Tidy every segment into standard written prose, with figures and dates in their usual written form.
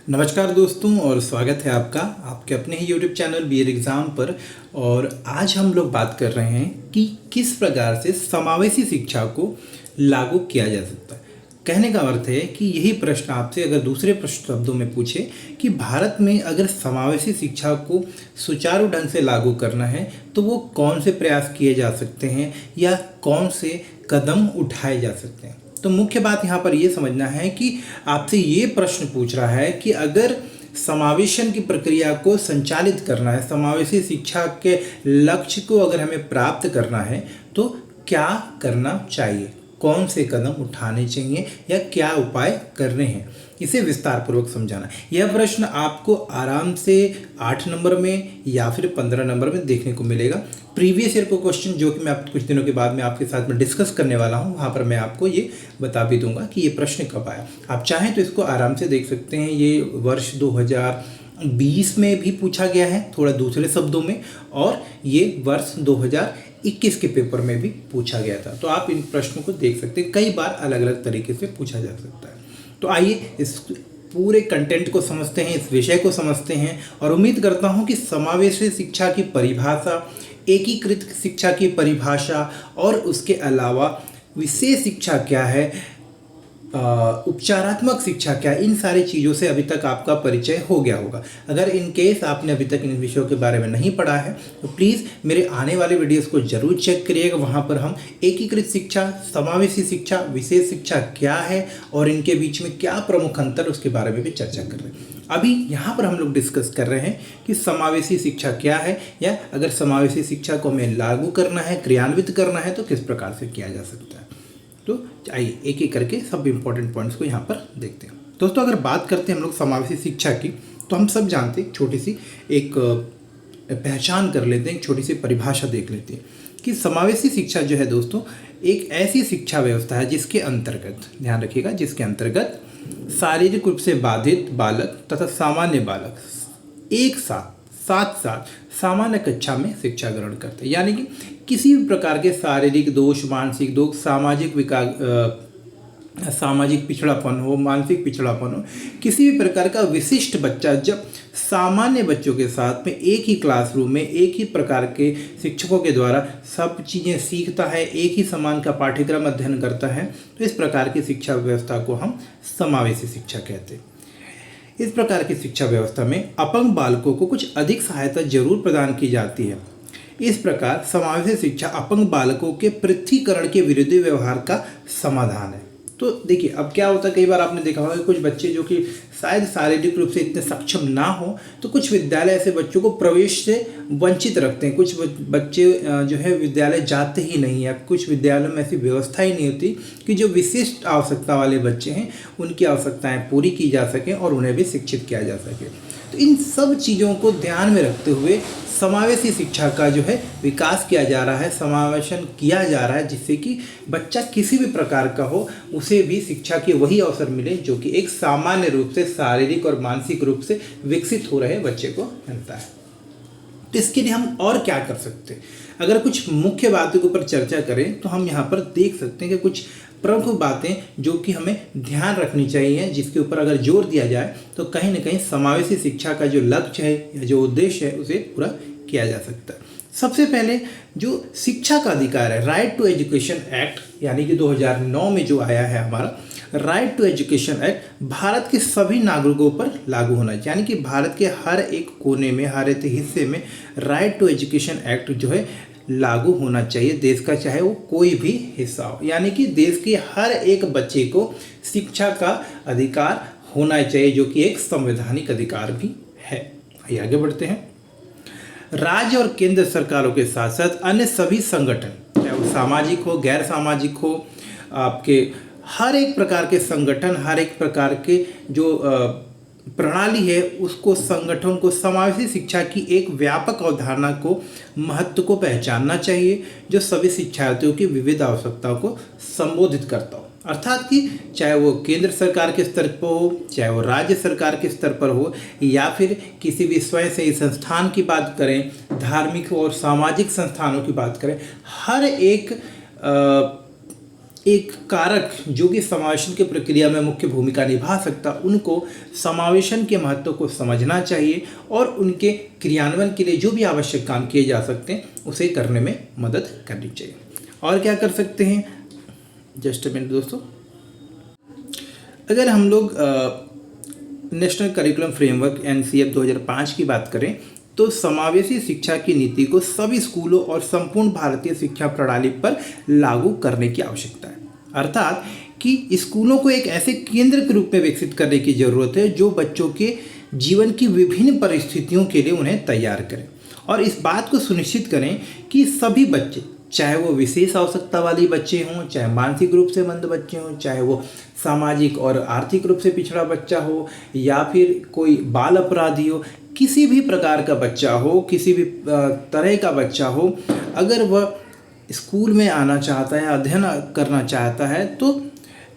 नमस्कार दोस्तों और स्वागत है आपका आपके अपने ही YouTube चैनल बीएड एग्ज़ाम पर। और आज हम लोग बात कर रहे हैं कि किस प्रकार से समावेशी शिक्षा को लागू किया जा सकता है। कहने का अर्थ है कि यही प्रश्न आपसे अगर दूसरे प्रश्न शब्दों में पूछे कि भारत में अगर समावेशी शिक्षा को सुचारू ढंग से लागू करना है तो वो कौन से प्रयास किए जा सकते हैं या कौन से कदम उठाए जा सकते हैं। तो मुख्य बात यहाँ पर ये समझना है कि आपसे ये प्रश्न पूछ रहा है कि अगर समावेशन की प्रक्रिया को संचालित करना है, समावेशी शिक्षा के लक्ष्य को अगर हमें प्राप्त करना है तो क्या करना चाहिए, कौन से कदम उठाने चाहिए या क्या उपाय करने हैं, इसे विस्तार पूर्वक समझाना। यह प्रश्न आपको आराम से 8 नंबर में या फिर 15 नंबर में देखने को मिलेगा। प्रीवियस ईयर को क्वेश्चन जो कि मैं आप कुछ दिनों के बाद में आपके साथ में डिस्कस करने वाला हूं, वहां पर मैं आपको ये बता भी दूंगा कि ये प्रश्न कब आया। आप चाहें तो इसको आराम से देख सकते हैं। ये वर्ष 2020 में भी पूछा गया है थोड़ा दूसरे शब्दों में, और ये वर्ष 2021 के पेपर में भी पूछा गया था। तो आप इन प्रश्नों को देख सकते हैं, कई बार अलग अलग तरीके से पूछा जा सकता है। तो आइए इस पूरे कंटेंट को समझते हैं, इस विषय को समझते हैं और उम्मीद करता हूं कि समावेशी शिक्षा की परिभाषा, एकीकृत शिक्षा की परिभाषा और उसके अलावा विशेष शिक्षा क्या है, उपचारात्मक शिक्षा क्या है, इन सारी चीज़ों से अभी तक आपका परिचय हो गया होगा। अगर इन केस आपने अभी तक इन विषयों के बारे में नहीं पढ़ा है तो प्लीज़ मेरे आने वाले वीडियोस को जरूर चेक करिएगा। वहाँ पर हम एकीकृत शिक्षा, समावेशी शिक्षा, विशेष शिक्षा क्या है और इनके बीच में क्या प्रमुख अंतर, उसके बारे में भी चर्चा कर रहे हैं। अभी यहाँ पर हम लोग डिस्कस कर रहे हैं कि समावेशी शिक्षा क्या है, या अगर समावेशी शिक्षा को हमें लागू करना है, क्रियान्वित करना है तो किस प्रकार से किया जा सकता है। तो आइए एक एक करके सब इम्पोर्टेंट पॉइंट्स को यहाँ पर देखते हैं। दोस्तों अगर बात करते हैं हम लोग समावेशी शिक्षा की, तो हम सब जानते हैं, छोटी सी एक पहचान कर लेते हैं, एक छोटी सी परिभाषा देख लेते हैं कि समावेशी शिक्षा जो है दोस्तों एक ऐसी शिक्षा व्यवस्था है जिसके अंतर्गत, ध्यान रखिएगा, जिसके अंतर्गत शारीरिक रूप से बाधित बालक तथा सामान्य बालक एक साथ सामान्य कक्षा में शिक्षा ग्रहण करते हैं। यानी कि किसी भी प्रकार के शारीरिक दोष, मानसिक दोष, सामाजिक पिछड़ापन हो, मानसिक पिछड़ापन हो, किसी भी प्रकार का विशिष्ट बच्चा जब सामान्य बच्चों के साथ में एक ही क्लासरूम में एक ही प्रकार के शिक्षकों के द्वारा सब चीज़ें सीखता है, एक ही समान का पाठ्यक्रम अध्ययन करता है, तो इस प्रकार की शिक्षा व्यवस्था को हम समावेशी शिक्षा कहते हैं। इस प्रकार की शिक्षा व्यवस्था में अपंग बालकों को कुछ अधिक सहायता जरूर प्रदान की जाती है। इस प्रकार समावेशी शिक्षा अपंग बालकों के पृथ्वीकरण के विरोधी व्यवहार का समाधान है। तो देखिए अब क्या होता है, कई बार आपने देखा होगा कि कुछ बच्चे जो कि शायद शारीरिक रूप से इतने सक्षम ना हो, तो कुछ विद्यालय ऐसे बच्चों को प्रवेश से वंचित रखते हैं। कुछ बच्चे जो है विद्यालय जाते ही नहीं, या कुछ विद्यालयों में ऐसी व्यवस्था ही नहीं होती कि जो विशिष्ट आवश्यकता वाले बच्चे हैं उनकी आवश्यकताएं पूरी की जा सकें और उन्हें भी शिक्षित किया जा सके। तो इन सब चीज़ों को ध्यान में रखते हुए समावेशी शिक्षा का जो है विकास किया जा रहा है, समावेशन किया जा रहा है, जिससे कि बच्चा किसी भी प्रकार का हो उसे भी शिक्षा के वही अवसर मिले जो कि एक सामान्य रूप से शारीरिक और मानसिक रूप से विकसित हो रहे बच्चे को मिलता है। तो इसके लिए हम और क्या कर सकते हैं, अगर कुछ मुख्य बातों के ऊपर चर्चा करें तो हम यहाँ पर देख सकते हैं कि कुछ प्रमुख बातें जो कि हमें ध्यान रखनी चाहिए, जिसके ऊपर अगर जोर दिया जाए तो कहीं ना कहीं समावेशी शिक्षा का जो लक्ष्य है या जो उद्देश्य है उसे पूरा किया जा सकता है। सबसे पहले जो शिक्षा का अधिकार है, राइट टू एजुकेशन एक्ट, यानी कि 2009 में जो आया है हमारा right to education act, Bharat के सभी नागरिकों पर लागू होना चाहिए। यानी कि भारत के हर एक कोने में, हर एक हिस्से में राइट टू एजुकेशन एक्ट जो है लागू होना चाहिए देश का, चाहे वो कोई भी हिस्सा हो। यानी कि देश के हर एक बच्चे को शिक्षा का अधिकार होना चाहिए, जो कि एक संवैधानिक अधिकार भी है। आइए आगे बढ़ते हैं। राज्य और केंद्र सरकारों के साथ साथ अन्य सभी संगठन, चाहे वो सामाजिक हो, गैर सामाजिक हो, आपके हर एक प्रकार के संगठन, हर एक प्रकार के जो प्रणाली है, उसको संगठन को समावेशी शिक्षा की एक व्यापक अवधारणा को, महत्व को पहचानना चाहिए, जो सभी शिक्षार्थियों की विविध आवश्यकताओं को संबोधित करता हो। अर्थात कि चाहे वो केंद्र सरकार के स्तर पर हो, चाहे वो राज्य सरकार के स्तर पर हो, या फिर किसी भी स्वयंसेवी संस्थान की बात करें, धार्मिक और सामाजिक संस्थानों की बात करें, हर एक एक कारक जो कि समावेशन की प्रक्रिया में मुख्य भूमिका निभा सकता, उनको समावेशन के महत्व को समझना चाहिए और उनके क्रियान्वयन के लिए जो भी आवश्यक काम किए जा सकते हैं उसे करने में मदद करनी चाहिए। और क्या कर सकते हैं, जस्ट अ मिनट दोस्तों, अगर हम लोग नेशनल करिकुलम फ्रेमवर्क NCF 2005 की बात करें तो समावेशी शिक्षा की नीति को सभी स्कूलों और संपूर्ण भारतीय शिक्षा प्रणाली पर लागू करने की आवश्यकता है। अर्थात कि स्कूलों को एक ऐसे केंद्र के रूप में विकसित करने की जरूरत है जो बच्चों के जीवन की विभिन्न परिस्थितियों के लिए उन्हें तैयार करें और इस बात को सुनिश्चित करें कि सभी बच्चे, चाहे वो विशेष आवश्यकता वाले बच्चे हों, चाहे मानसिक रूप से मंद बच्चे हों, चाहे वो सामाजिक और आर्थिक रूप से पिछड़ा बच्चा हो या फिर कोई बाल अपराधी हो, किसी भी प्रकार का बच्चा हो, किसी भी तरह का बच्चा हो, अगर वह स्कूल में आना चाहता है, अध्ययन करना चाहता है, तो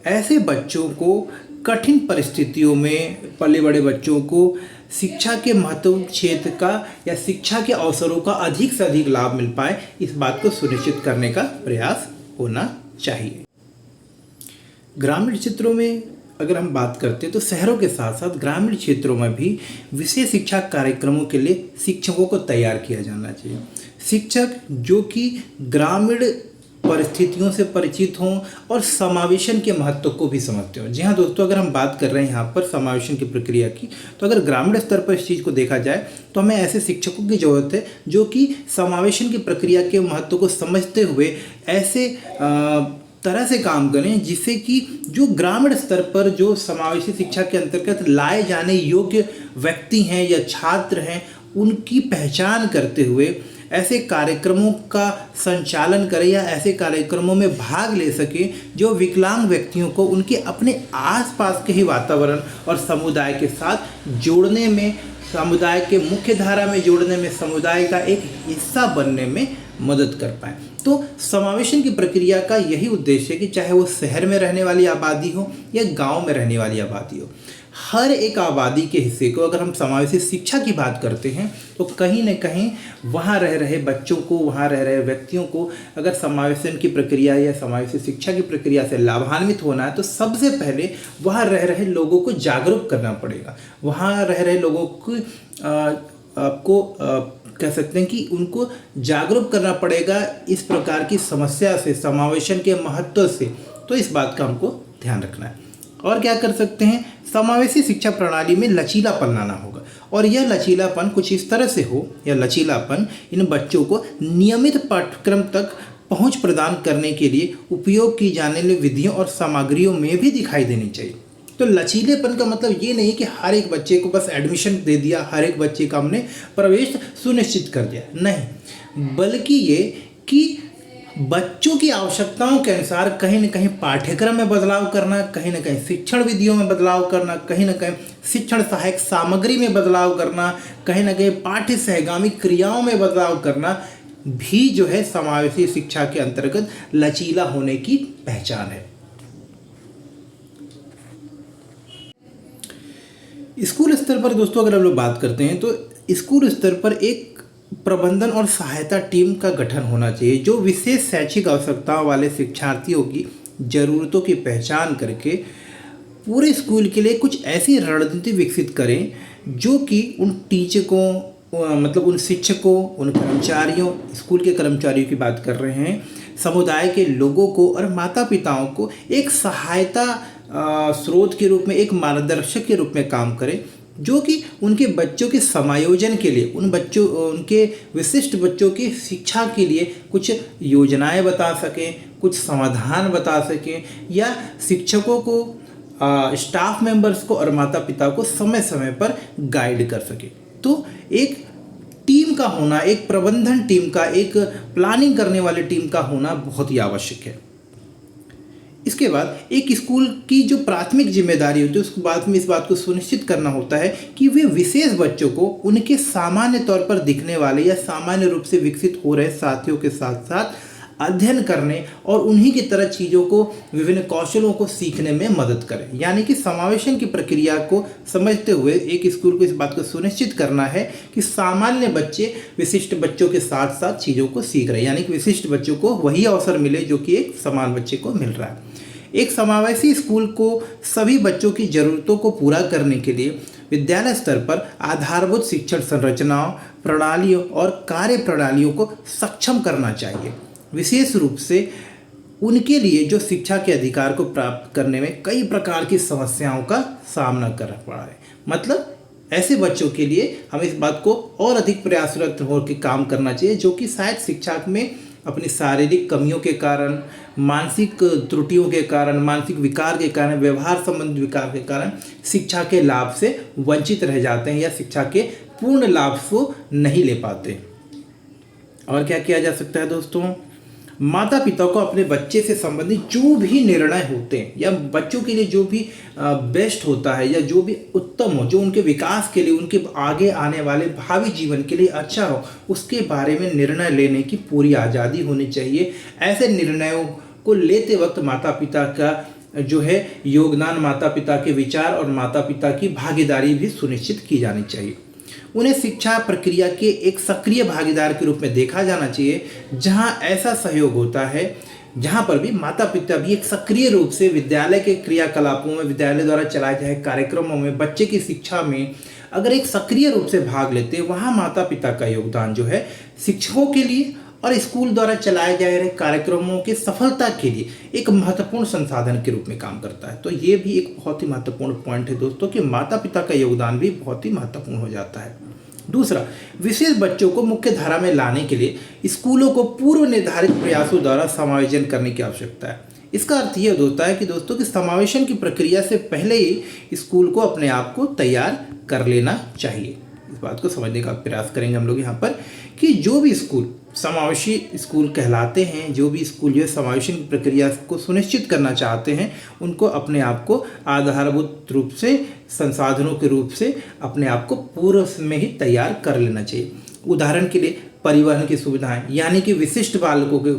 ऐसे बच्चों को कठिन परिस्थितियों में पले बड़े बच्चों को शिक्षा के महत्व क्षेत्र का या शिक्षा के अवसरों का अधिक से अधिक लाभ मिल पाए, इस बात को सुनिश्चित करने का प्रयास होना चाहिए। ग्रामीण क्षेत्रों में अगर हम बात करते हैं तो शहरों के साथ साथ ग्रामीण क्षेत्रों में भी विशेष शिक्षा कार्यक्रमों के लिए शिक्षकों को तैयार किया जाना चाहिए। शिक्षक जो कि ग्रामीण परिस्थितियों से परिचित हों और समावेशन के महत्व को भी समझते हों। जी हाँ दोस्तों, अगर हम बात कर रहे हैं यहाँ पर समावेशन की प्रक्रिया की, तो अगर ग्रामीण स्तर पर इस चीज़ को देखा जाए तो हमें ऐसे शिक्षकों की ज़रूरत है जो कि समावेशन की प्रक्रिया के महत्व को समझते हुए ऐसे तरह से काम करें जिससे कि जो ग्रामीण स्तर पर जो समावेशी शिक्षा के अंतर्गत लाए जाने योग्य व्यक्ति हैं या छात्र हैं, उनकी पहचान करते हुए ऐसे कार्यक्रमों का संचालन करें या ऐसे कार्यक्रमों में भाग ले सके जो विकलांग व्यक्तियों को उनके अपने आसपास के ही वातावरण और समुदाय के साथ जोड़ने में, समुदाय के मुख्य धारा में जोड़ने में, समुदाय का एक हिस्सा बनने में मदद कर पाए। तो समावेशन की प्रक्रिया का यही उद्देश्य है कि चाहे वो शहर में रहने वाली आबादी हो या गांव में रहने वाली आबादी हो, हर एक आबादी के हिस्से को अगर हम समावेशी शिक्षा की बात करते हैं तो कहीं न कहीं वहाँ रह रहे बच्चों को, वहाँ रह रहे व्यक्तियों को अगर समावेशन की प्रक्रिया या समावेशी शिक्षा की प्रक्रिया से लाभान्वित होना है तो सबसे पहले वहाँ रह रहे लोगों को जागरूक करना पड़ेगा। वहाँ रह रहे लोगों को कह सकते हैं कि उनको जागरूक करना पड़ेगा इस प्रकार की समस्या से, समावेशन के महत्व से। तो इस बात का हमको ध्यान रखना है। और क्या कर सकते हैं, समावेशी शिक्षा प्रणाली में लचीलापन लाना होगा और यह लचीलापन कुछ इस तरह से हो, यह लचीलापन इन बच्चों को नियमित पाठ्यक्रम तक पहुंच प्रदान करने के लिए उपयोग की जाने वाली विधियों और सामग्रियों में भी दिखाई देनी चाहिए। तो लचीलेपन का मतलब ये नहीं कि हर एक बच्चे को बस एडमिशन दे दिया, हर एक बच्चे का हमने प्रवेश सुनिश्चित कर दिया, नहीं, बल्कि ये कि बच्चों की आवश्यकताओं के अनुसार कहीं न कहीं पाठ्यक्रम में बदलाव करना, कहीं न कहीं शिक्षण विधियों में बदलाव करना, कहीं न कहीं शिक्षण सहायक सामग्री में बदलाव करना, कहीं न कहीं पाठ्य सहगामी क्रियाओं में बदलाव करना भी जो है समावेशी शिक्षा के अंतर्गत लचीला होने की पहचान है। स्कूल स्तर पर दोस्तों अगर हम लोग बात करते हैं तो स्कूल स्तर पर एक प्रबंधन और सहायता टीम का गठन होना चाहिए जो विशेष शैक्षिक आवश्यकताओं वाले शिक्षार्थियों की ज़रूरतों की पहचान करके पूरे स्कूल के लिए कुछ ऐसी रणनीति विकसित करें जो कि उन टीचरों, मतलब उन शिक्षकों, उन कर्मचारियों, स्कूल के कर्मचारियों की बात कर रहे हैं, समुदाय के लोगों को और माता पिताओं को एक सहायता स्रोत के रूप में, एक मार्गदर्शक के रूप में काम करें जो कि उनके बच्चों के समायोजन के लिए, उनके विशिष्ट बच्चों की शिक्षा के लिए कुछ योजनाएं बता सकें, कुछ समाधान बता सकें या शिक्षकों को, स्टाफ मेंबर्स को और माता पिता को समय समय पर गाइड कर सके। तो एक टीम का होना, एक प्रबंधन टीम का, एक प्लानिंग करने वाली टीम का होना बहुत ही आवश्यक है। इसके बाद एक स्कूल की जो प्राथमिक जिम्मेदारी होती है उसके बाद में इस बात को सुनिश्चित करना होता है कि वे विशेष बच्चों को उनके सामान्य तौर पर दिखने वाले या सामान्य रूप से विकसित हो रहे साथियों के साथ साथ अध्ययन करने और उन्हीं की तरह चीज़ों को, विभिन्न कौशलों को सीखने में मदद करें। यानी कि समावेशन की प्रक्रिया को समझते हुए एक स्कूल को इस बात को सुनिश्चित करना है कि सामान्य बच्चे विशिष्ट बच्चों के साथ साथ चीज़ों को सीख रहे हैं, यानी कि विशिष्ट बच्चों को वही अवसर मिले जो कि एक समान बच्चे को मिल रहा है। एक समावेशी स्कूल को सभी बच्चों की ज़रूरतों को पूरा करने के लिए विद्यालय स्तर पर आधारभूत शिक्षण संरचनाओं, प्रणालियों और कार्य प्रणालियों को सक्षम करना चाहिए, विशेष रूप से उनके लिए जो शिक्षा के अधिकार को प्राप्त करने में कई प्रकार की समस्याओं का सामना करना पड़ा है। मतलब ऐसे बच्चों के लिए हमें इस बात को और अधिक प्रयासरत होकर काम करना चाहिए जो कि शायद शिक्षा में अपनी शारीरिक कमियों के कारण, मानसिक त्रुटियों के कारण, मानसिक विकार के कारण, व्यवहार संबंधी विकार के कारण शिक्षा के लाभ से वंचित रह जाते हैं या शिक्षा के पूर्ण लाभ को नहीं ले पाते। और क्या किया जा सकता है दोस्तों? माता पिता को अपने बच्चे से संबंधित जो भी निर्णय होते हैं या बच्चों के लिए जो भी बेस्ट होता है या जो भी उत्तम हो, जो उनके विकास के लिए, उनके आगे आने वाले भावी जीवन के लिए अच्छा हो, उसके बारे में निर्णय लेने की पूरी आज़ादी होनी चाहिए। ऐसे निर्णयों को लेते वक्त माता पिता का जो है योगदान, माता पिता के विचार और माता पिता की भागीदारी भी सुनिश्चित की जानी चाहिए। उन्हें शिक्षा प्रक्रिया के एक सक्रिय भागीदार के रूप में देखा जाना चाहिए, जहां ऐसा सहयोग होता है, जहां पर भी माता पिता भी एक सक्रिय रूप से विद्यालय के क्रियाकलापों में, विद्यालय द्वारा चलाए जाए कार्यक्रमों में, बच्चे की शिक्षा में अगर एक सक्रिय रूप से भाग लेते हैं, वहां माता पिता का योगदान जो है शिक्षकों के लिए और स्कूल द्वारा चलाए जा रहे कार्यक्रमों की सफलता के लिए एक महत्वपूर्ण संसाधन के रूप में काम करता है। तो ये भी एक बहुत ही महत्वपूर्ण पॉइंट है दोस्तों कि माता पिता का योगदान भी बहुत ही महत्वपूर्ण हो जाता है। दूसरा, विशेष बच्चों को मुख्य धारा में लाने के लिए स्कूलों को पूर्व निर्धारित प्रयासों द्वारा समायोजन करने की आवश्यकता है। इसका अर्थ यह होता है कि दोस्तों कि समावेशन की प्रक्रिया से पहले ही स्कूल को अपने आप को तैयार कर लेना चाहिए। इस बात को समझने का प्रयास करेंगे हम लोग यहाँ पर कि जो भी स्कूल समावेशी स्कूल कहलाते हैं, जो भी स्कूल जो है समावेशन की प्रक्रिया को सुनिश्चित करना चाहते हैं, उनको अपने आप को आधारभूत रूप से, संसाधनों के रूप से अपने आप को पूर्व में ही तैयार कर लेना चाहिए। उदाहरण के लिए परिवहन की सुविधाएं, यानी कि विशिष्ट बालकों के,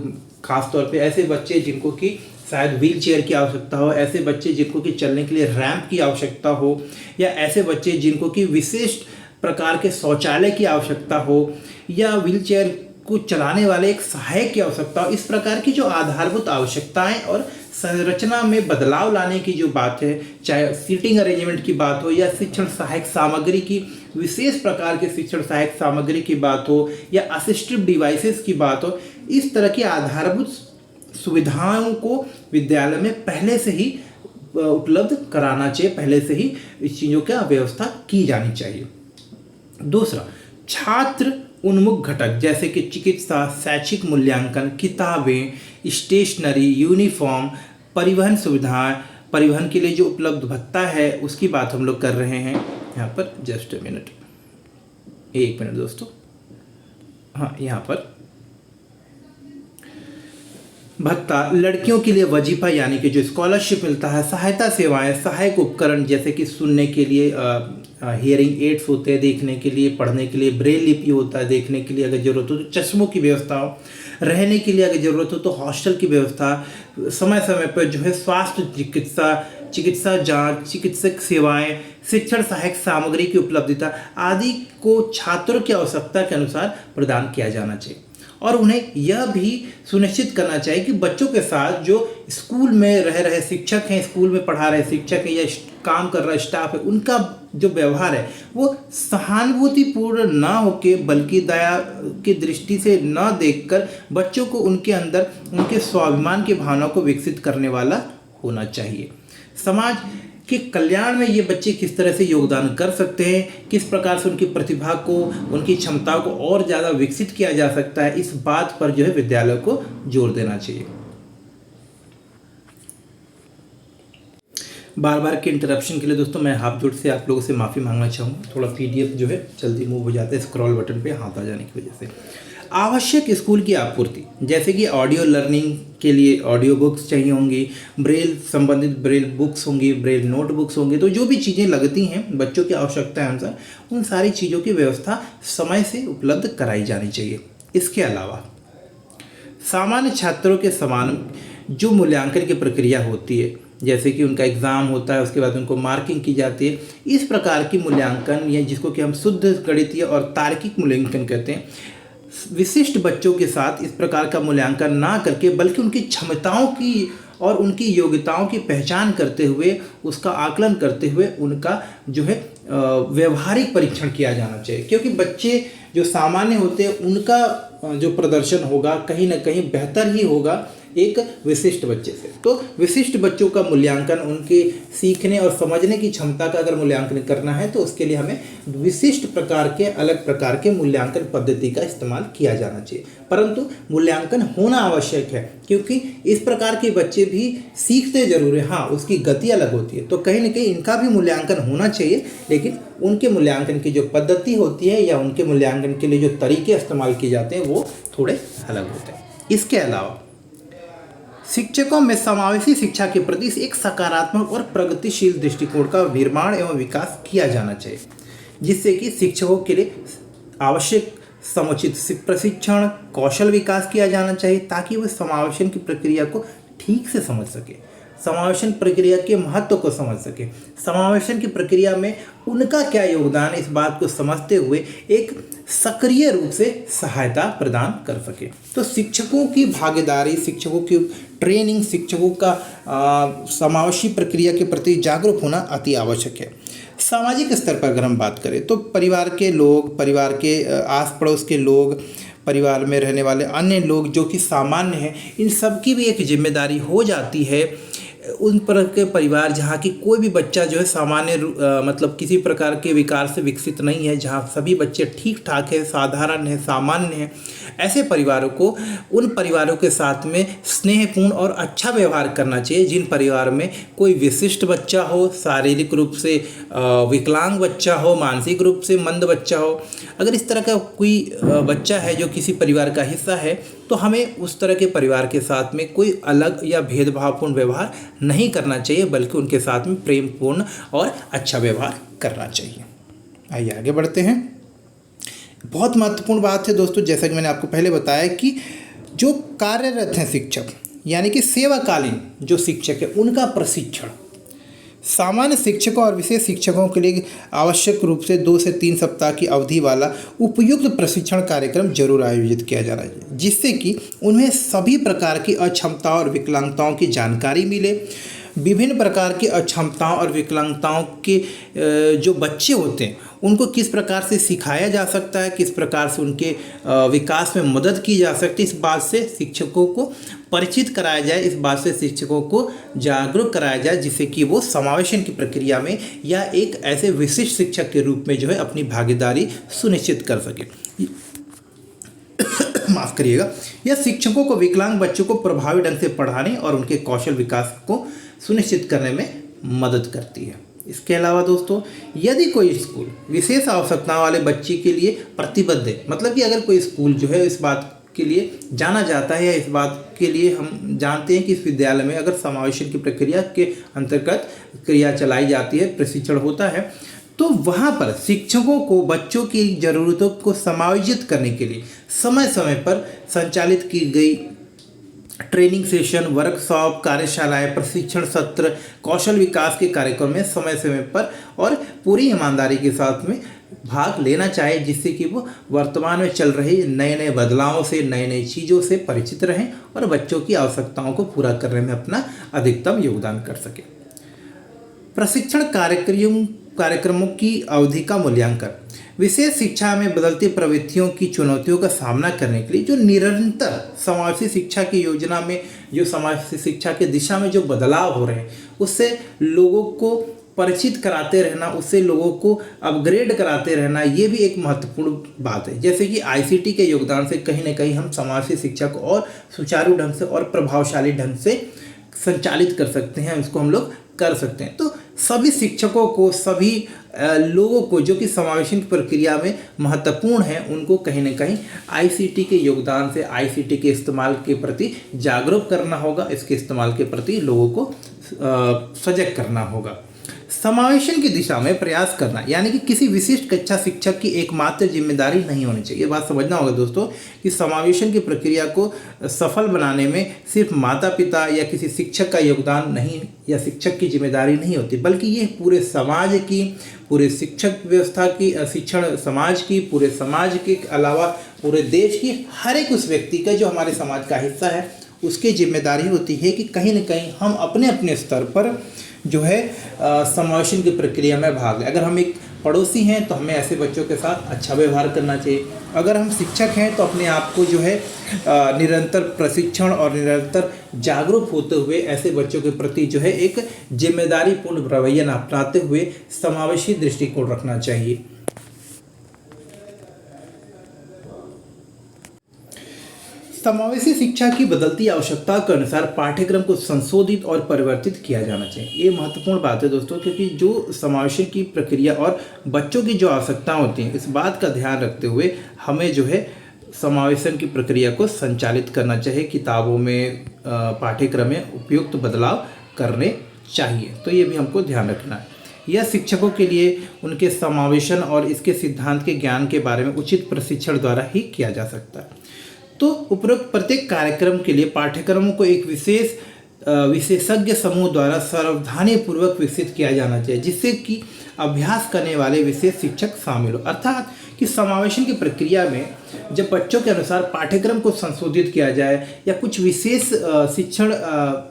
खासतौर पे ऐसे बच्चे जिनको कि शायद व्हील चेयर की आवश्यकता हो, ऐसे बच्चे जिनको कि चलने के लिए रैंप की आवश्यकता हो, या ऐसे बच्चे जिनको कि विशिष्ट प्रकार के शौचालय की आवश्यकता हो, या व्हील चेयर को चलाने वाले एक सहायक की आवश्यकता हो। इस प्रकार की जो आधारभूत आवश्यकताएं और संरचना में बदलाव लाने की जो बात है, चाहे सीटिंग अरेंजमेंट की बात हो या शिक्षण सहायक सामग्री की, विशेष प्रकार के शिक्षण सहायक सामग्री की बात हो या असिस्टिव डिवाइसेस की बात हो, इस तरह की आधारभूत सुविधाओं को विद्यालय में पहले से ही उपलब्ध कराना चाहिए, पहले से ही इस चीज़ों की व्यवस्था की जानी चाहिए। दूसरा, छात्र उन्मुख घटक जैसे कि चिकित्सा, शैक्षिक मूल्यांकन, किताबें, स्टेशनरी, यूनिफॉर्म, परिवहन सुविधाएं, परिवहन के लिए जो उपलब्ध भत्ता है उसकी बात हम लोग कर रहे हैं यहाँ पर। जस्ट एक मिनट दोस्तों, हाँ यहाँ पर भत्ता, लड़कियों के लिए वजीफा यानी कि जो स्कॉलरशिप मिलता है, सहायता सेवाएं, सहायक उपकरण जैसे कि सुनने के लिए हियरिंग एड्स होते हैं, देखने के लिए, पढ़ने के लिए ब्रेल लिपि होता है, देखने के लिए अगर ज़रूरत हो तो चश्मों की व्यवस्था हो, रहने के लिए अगर ज़रूरत हो तो हॉस्टल की व्यवस्था, समय समय पर जो है स्वास्थ्य चिकित्सा जांच, चिकित्सक सेवाएं, शिक्षण सहायक सामग्री की उपलब्धता आदि को छात्रों की आवश्यकता के अनुसार प्रदान किया जाना चाहिए। और उन्हें यह भी सुनिश्चित करना चाहिए कि बच्चों के साथ जो स्कूल में रह रहे शिक्षक हैं, स्कूल में पढ़ा रहे शिक्षक हैं या काम कर रहा स्टाफ है, उनका जो व्यवहार है वो सहानुभूतिपूर्ण ना होके बल्कि दया की दृष्टि से न देखकर बच्चों को उनके अंदर उनके स्वाभिमान की भावना को विकसित करने वाला होना चाहिए। समाज के कल्याण में ये बच्चे किस तरह से योगदान कर सकते हैं, किस प्रकार से उनकी प्रतिभा को, उनकी क्षमताओं को और ज़्यादा विकसित किया जा सकता है, इस बात पर जो है विद्यालय को जोर देना चाहिए। बार बार के इंटरप्शन के लिए दोस्तों मैं हाथ जोड़ से आप लोगों से माफ़ी मांगना चाहूँगा। थोड़ा PDF जो है जल्दी मूव हो जाता है स्क्रॉल बटन पे हाथ आ जाने की वजह से। आवश्यक स्कूल की आपूर्ति, जैसे कि ऑडियो लर्निंग के लिए ऑडियो बुक्स चाहिए होंगी, ब्रेल संबंधित ब्रेल बुक्स होंगी, ब्रेल नोट बुक्स होंगे, तो जो भी चीज़ें लगती हैं बच्चों की आवश्यकता अनुसार उन सारी चीज़ों की व्यवस्था समय से उपलब्ध कराई जानी चाहिए। इसके अलावा सामान्य छात्रों के समान जो मूल्यांकन की प्रक्रिया होती है, जैसे कि उनका एग्ज़ाम होता है, उसके बाद उनको मार्किंग की जाती है, इस प्रकार की मूल्यांकन या जिसको कि हम शुद्ध गणितीय और तार्किक मूल्यांकन कहते हैं, विशिष्ट बच्चों के साथ इस प्रकार का मूल्यांकन ना करके बल्कि उनकी क्षमताओं की और उनकी योग्यताओं की पहचान करते हुए, उसका आकलन करते हुए उनका जो है व्यवहारिक परीक्षण किया जाना चाहिए। क्योंकि बच्चे जो सामान्य होते हैं उनका जो प्रदर्शन होगा कहीं ना कहीं बेहतर ही होगा एक विशिष्ट बच्चे से। तो विशिष्ट बच्चों का मूल्यांकन, उनके सीखने और समझने की क्षमता का अगर मूल्यांकन करना है तो उसके लिए हमें विशिष्ट प्रकार के, अलग प्रकार के मूल्यांकन पद्धति का इस्तेमाल किया जाना चाहिए। परंतु मूल्यांकन होना आवश्यक है, क्योंकि इस प्रकार के बच्चे भी सीखते जरूर है, हाँ उसकी गति अलग होती है, तो कहीं ना कहीं इनका भी मूल्यांकन होना चाहिए, लेकिन उनके मूल्यांकन की जो पद्धति होती है या उनके मूल्यांकन के लिए जो तरीके इस्तेमाल किए जाते हैं वो थोड़े अलग होते हैं। इसके अलावा शिक्षकों में समावेशी शिक्षा के प्रति एक सकारात्मक और प्रगतिशील दृष्टिकोण का निर्माण एवं विकास किया जाना चाहिए, जिससे कि शिक्षकों के लिए आवश्यक समुचित प्रशिक्षण, कौशल विकास किया जाना चाहिए, ताकि वे समावेशन की प्रक्रिया को ठीक से समझ सके, समावेशन प्रक्रिया के महत्व को समझ सके, समावेशन की प्रक्रिया में उनका क्या योगदान है इस बात को समझते हुए एक सक्रिय रूप से सहायता प्रदान कर सके। तो शिक्षकों की भागीदारी, शिक्षकों की ट्रेनिंग, शिक्षकों का समावेशी प्रक्रिया के प्रति जागरूक होना अति आवश्यक है। सामाजिक स्तर पर अगर हम बात करें तो परिवार के लोग, परिवार के आस पड़ोस के लोग, परिवार में रहने वाले अन्य लोग जो कि सामान्य हैं, इन सब की भी एक जिम्मेदारी हो जाती है। उन पर के परिवार जहाँ की कोई भी बच्चा जो है सामान्य मतलब किसी प्रकार के विकार से विकसित नहीं है, जहाँ सभी बच्चे ठीक ठाक है, साधारण है, सामान्य है, ऐसे परिवारों को, उन परिवारों के साथ में स्नेहपूर्ण और अच्छा व्यवहार करना चाहिए। जिन परिवार में कोई विशिष्ट बच्चा हो, शारीरिक रूप से विकलांग बच्चा हो, मानसिक रूप से मंद बच्चा हो, अगर इस तरह का कोई बच्चा है जो किसी परिवार का हिस्सा है, तो हमें उस तरह के परिवार के साथ में कोई अलग या भेदभावपूर्ण व्यवहार नहीं करना चाहिए, बल्कि उनके साथ में प्रेमपूर्ण और अच्छा व्यवहार करना चाहिए। आइए आगे बढ़ते हैं। बहुत महत्वपूर्ण बात है दोस्तों, जैसा कि मैंने आपको पहले बताया कि जो कार्यरत हैं शिक्षक, यानी कि सेवाकालीन जो शिक्षक है, उनका प्रशिक्षण सामान्य शिक्षकों और विशेष शिक्षकों के लिए आवश्यक रूप से 2 से 3 सप्ताह की अवधि वाला उपयुक्त प्रशिक्षण कार्यक्रम जरूर आयोजित किया जाना चाहिए, जिससे कि उन्हें सभी प्रकार की अक्षमताओं और विकलांगताओं की जानकारी मिले। विभिन्न प्रकार की अक्षमताओं और विकलांगताओं के जो बच्चे होते हैं उनको किस प्रकार से सिखाया जा सकता है, किस प्रकार से उनके विकास में मदद की जा सकती है, इस बात से शिक्षकों को परिचित कराया जाए, इस बात से शिक्षकों को जागरूक कराया जाए, जिससे कि वो समावेशन की प्रक्रिया में या एक ऐसे विशिष्ट शिक्षक के रूप में जो है अपनी भागीदारी सुनिश्चित कर सके। माफ़ करिएगा। यह शिक्षकों को विकलांग बच्चों को प्रभावी ढंग से पढ़ाने और उनके कौशल विकास को सुनिश्चित करने में मदद करती है। इसके अलावा दोस्तों, यदि कोई स्कूल विशेष आवश्यकताओं वाले बच्चे के लिए प्रतिबद्ध है, मतलब कि अगर कोई स्कूल जो है इस बात के लिए जाना जाता है या इस बात के लिए हम जानते हैं कि इस विद्यालय में अगर समावेशन की प्रक्रिया के अंतर्गत क्रिया चलाई जाती है, प्रशिक्षण होता है, तो वहाँ पर शिक्षकों को बच्चों की ज़रूरतों को समायोजित करने के लिए समय समय पर संचालित की गई ट्रेनिंग सेशन, वर्कशॉप, कार्यशालाएं, प्रशिक्षण सत्र, कौशल विकास के कार्यक्रम में समय समय पर और पूरी ईमानदारी के साथ में भाग लेना चाहिए, जिससे कि वो वर्तमान में चल रहे नए नए बदलावों से, नई नई चीज़ों से परिचित रहें और बच्चों की आवश्यकताओं को पूरा करने में अपना अधिकतम योगदान कर सकें। प्रशिक्षण कार्यक्रमों की अवधि का मूल्यांकन विशेष शिक्षा में बदलती प्रवृत्तियों की चुनौतियों का सामना करने के लिए जो निरंतर समावेशी शिक्षा की योजना में, जो समावेशी शिक्षा के दिशा में जो बदलाव हो रहे हैं, उससे लोगों को परिचित कराते रहना, उससे लोगों को अपग्रेड कराते रहना, ये भी एक महत्वपूर्ण बात है। जैसे कि आईसीटी के योगदान से कहीं ना कहीं हम समावेशी शिक्षा को और सुचारू ढंग से और प्रभावशाली ढंग से संचालित कर सकते हैं, उसको हम लोग कर सकते हैं। तो सभी शिक्षकों को, सभी लोगों को जो कि समावेशन की प्रक्रिया में महत्वपूर्ण है, उनको कहीं ना कहीं आईसीटी के योगदान से, आईसीटी के इस्तेमाल के प्रति जागरूक करना होगा, इसके इस्तेमाल के प्रति लोगों को सजग करना होगा। समावेशन की दिशा में प्रयास करना, यानी कि किसी विशिष्ट कक्षा शिक्षक की एकमात्र जिम्मेदारी नहीं होनी चाहिए। ये बात समझना होगा दोस्तों कि समावेशन की प्रक्रिया को सफल बनाने में सिर्फ माता पिता या किसी शिक्षक का योगदान नहीं या शिक्षक की जिम्मेदारी नहीं होती, बल्कि ये पूरे समाज की, पूरे शिक्षक व्यवस्था की, शिक्षण समाज की, पूरे समाज के अलावा पूरे देश की हर एक उस व्यक्ति का जो हमारे समाज का हिस्सा है उसकी जिम्मेदारी होती है कि कहीं ना कहीं हम अपने अपने स्तर पर जो है समावेशन की प्रक्रिया में भाग लें। अगर हम एक पड़ोसी हैं तो हमें ऐसे बच्चों के साथ अच्छा व्यवहार करना चाहिए। अगर हम शिक्षक हैं तो अपने आप को जो है निरंतर प्रशिक्षण और निरंतर जागरूक होते हुए ऐसे बच्चों के प्रति जो है एक जिम्मेदारी पूर्ण रवैया अपनाते हुए समावेशी दृष्टिकोण रखना चाहिए। समावेशी शिक्षा की बदलती आवश्यकता के अनुसार पाठ्यक्रम को संशोधित और परिवर्तित किया जाना चाहिए। ये महत्वपूर्ण बात है दोस्तों, क्योंकि जो समावेशन की प्रक्रिया और बच्चों की जो आवश्यकताएं होती हैं, इस बात का ध्यान रखते हुए हमें जो है समावेशन की प्रक्रिया को संचालित करना चाहिए। किताबों में, पाठ्यक्रम में उपयुक्त बदलाव करने चाहिए। तो ये भी हमको ध्यान रखना है। यह शिक्षकों के लिए उनके समावेशन और इसके सिद्धांत के ज्ञान के बारे में उचित प्रशिक्षण द्वारा ही किया जा सकता है। तो उपरोक्त प्रत्येक कार्यक्रम के लिए पाठ्यक्रमों को एक विशेषज्ञ समूह द्वारा सावधानीपूर्वक विकसित किया जाना चाहिए, जिससे कि अभ्यास करने वाले विशेष शिक्षक शामिल हो। अर्थात कि समावेशन की प्रक्रिया में जब बच्चों के अनुसार पाठ्यक्रम को संशोधित किया जाए या कुछ विशेष शिक्षण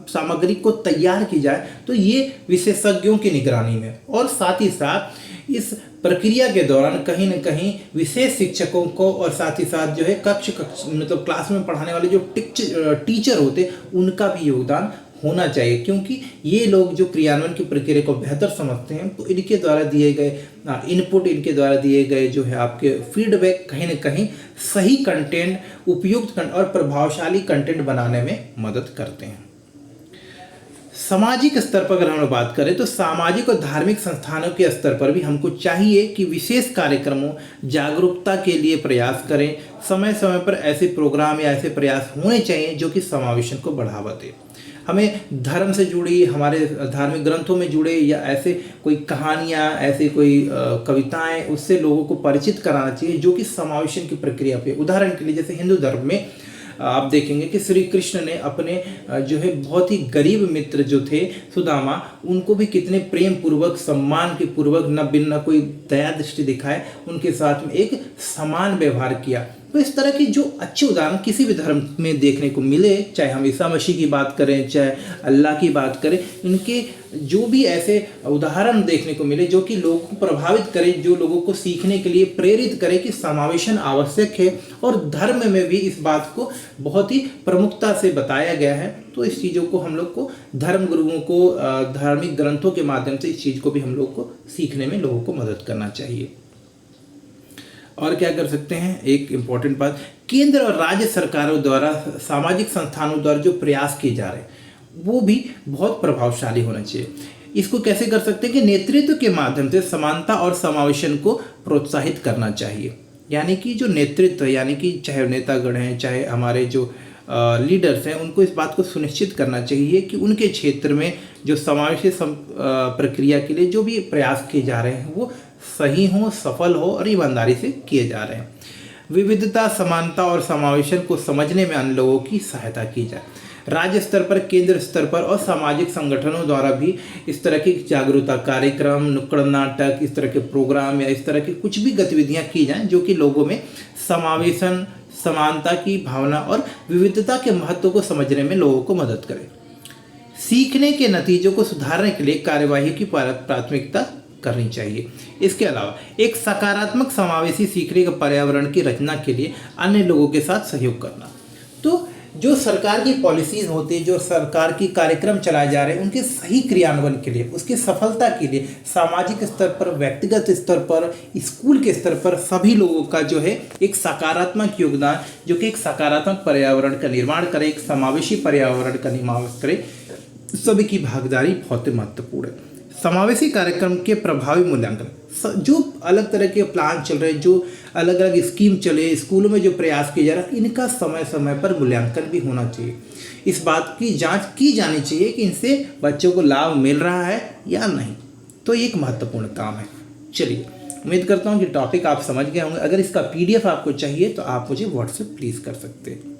सामग्री को तैयार की जाए, तो ये विशेषज्ञों की निगरानी में, और साथ ही साथ इस प्रक्रिया के दौरान कहीं न कहीं विशेष शिक्षकों को और साथ ही साथ जो है कक्ष मतलब क्लास में पढ़ाने वाले जो टीचर होते उनका भी योगदान होना चाहिए, क्योंकि ये लोग जो क्रियान्वयन की प्रक्रिया को बेहतर समझते हैं, तो इनके द्वारा दिए गए इनपुट, इनके द्वारा दिए गए जो है आपके फीडबैक कहीं न कहीं सही कंटेंट, उपयुक्त और प्रभावशाली कंटेंट बनाने में मदद करते हैं। सामाजिक स्तर पर अगर हम लोग बात करें तो सामाजिक और धार्मिक संस्थानों के स्तर पर भी हमको चाहिए कि विशेष कार्यक्रमों, जागरूकता के लिए प्रयास करें। समय समय पर ऐसे प्रोग्राम या ऐसे प्रयास होने चाहिए जो कि समावेशन को बढ़ावा दे। हमें धर्म से जुड़ी, हमारे धार्मिक ग्रंथों में जुड़े या ऐसे कोई कहानियाँ, ऐसे कोई कविताएं, उससे लोगों को परिचित कराना चाहिए जो कि समावेशन की प्रक्रिया पे। उदाहरण के लिए जैसे हिंदू धर्म में आप देखेंगे कि श्री कृष्ण ने अपने जो है बहुत ही गरीब मित्र जो थे सुदामा, उनको भी कितने प्रेम पूर्वक, सम्मान के पूर्वक, न बिना कोई दया दृष्टि दिखाए उनके साथ में एक समान व्यवहार किया। तो इस तरह की जो अच्छे उदाहरण किसी भी धर्म में देखने को मिले, चाहे हम ईसा मसीह की बात करें, चाहे अल्लाह की बात करें, इनके जो भी ऐसे उदाहरण देखने को मिले जो कि लोगों को प्रभावित करे, जो लोगों को सीखने के लिए प्रेरित करे कि समावेशन आवश्यक है, और धर्म में भी इस बात को बहुत ही प्रमुखता से बताया गया है। तो इस चीज़ों को हम लोग को, धर्म गुरुओं को, धार्मिक ग्रंथों के माध्यम से इस चीज़ को भी हम लोग को सीखने में लोगों को मदद करना चाहिए। और क्या कर सकते हैं, एक इम्पॉर्टेंट बात, केंद्र और राज्य सरकारों द्वारा, सामाजिक संस्थानों द्वारा जो प्रयास किए जा रहे हैं वो भी बहुत प्रभावशाली होना चाहिए। इसको कैसे कर सकते हैं कि नेतृत्व के माध्यम से समानता और समावेशन को प्रोत्साहित करना चाहिए। यानी कि जो नेतृत्व, यानी कि चाहे नेतागण हैं, चाहे हमारे जो लीडर्स हैं, उनको इस बात को सुनिश्चित करना चाहिए कि उनके क्षेत्र में जो समावेशी प्रक्रिया के लिए जो भी प्रयास किए जा रहे हैं वो सही हो, सफल हो और ईमानदारी से किए जा रहे हैं। विविधता, समानता और समावेशन को समझने में अन्य लोगों की सहायता की जाए। राज्य स्तर पर, केंद्र स्तर पर और सामाजिक संगठनों द्वारा भी इस तरह की जागरूकता कार्यक्रम, नुक्कड़ नाटक, इस तरह के प्रोग्राम या इस तरह की कुछ भी गतिविधियां की जाएं जो कि लोगों में समावेशन, समानता की भावना और विविधता के महत्व को समझने में लोगों को मदद करे। सीखने के नतीजों को सुधारने के लिए कार्यवाही की प्राथमिकता करनी चाहिए। इसके अलावा एक सकारात्मक समावेशी सीखने के पर्यावरण की रचना के लिए अन्य लोगों के साथ सहयोग करना। तो जो सरकार की पॉलिसीज होती है, जो सरकार की कार्यक्रम चलाए जा रहे हैं, उनके सही क्रियान्वयन के लिए, उसकी सफलता के लिए सामाजिक स्तर पर, व्यक्तिगत स्तर पर, स्कूल के स्तर पर सभी लोगों का जो है एक सकारात्मक योगदान, जो कि एक सकारात्मक पर्यावरण का निर्माण करे, एक समावेशी पर्यावरण का निर्माण करे, सभी की भागीदारी बहुत महत्वपूर्ण है। समावेशी कार्यक्रम के प्रभावी मूल्यांकन, जो अलग तरह के प्लान चल रहे हैं, जो अलग अलग स्कीम चले, स्कूलों में जो प्रयास किए जा रहे हैं, इनका समय समय पर मूल्यांकन भी होना चाहिए। इस बात की जांच की जानी चाहिए कि इनसे बच्चों को लाभ मिल रहा है या नहीं। तो ये एक महत्वपूर्ण काम है। चलिए, उम्मीद करता हूँ कि टॉपिक आप समझ गए होंगे। अगर इसका PDF आपको चाहिए तो आप मुझे व्हाट्सएप प्लीज़ कर सकते हैं।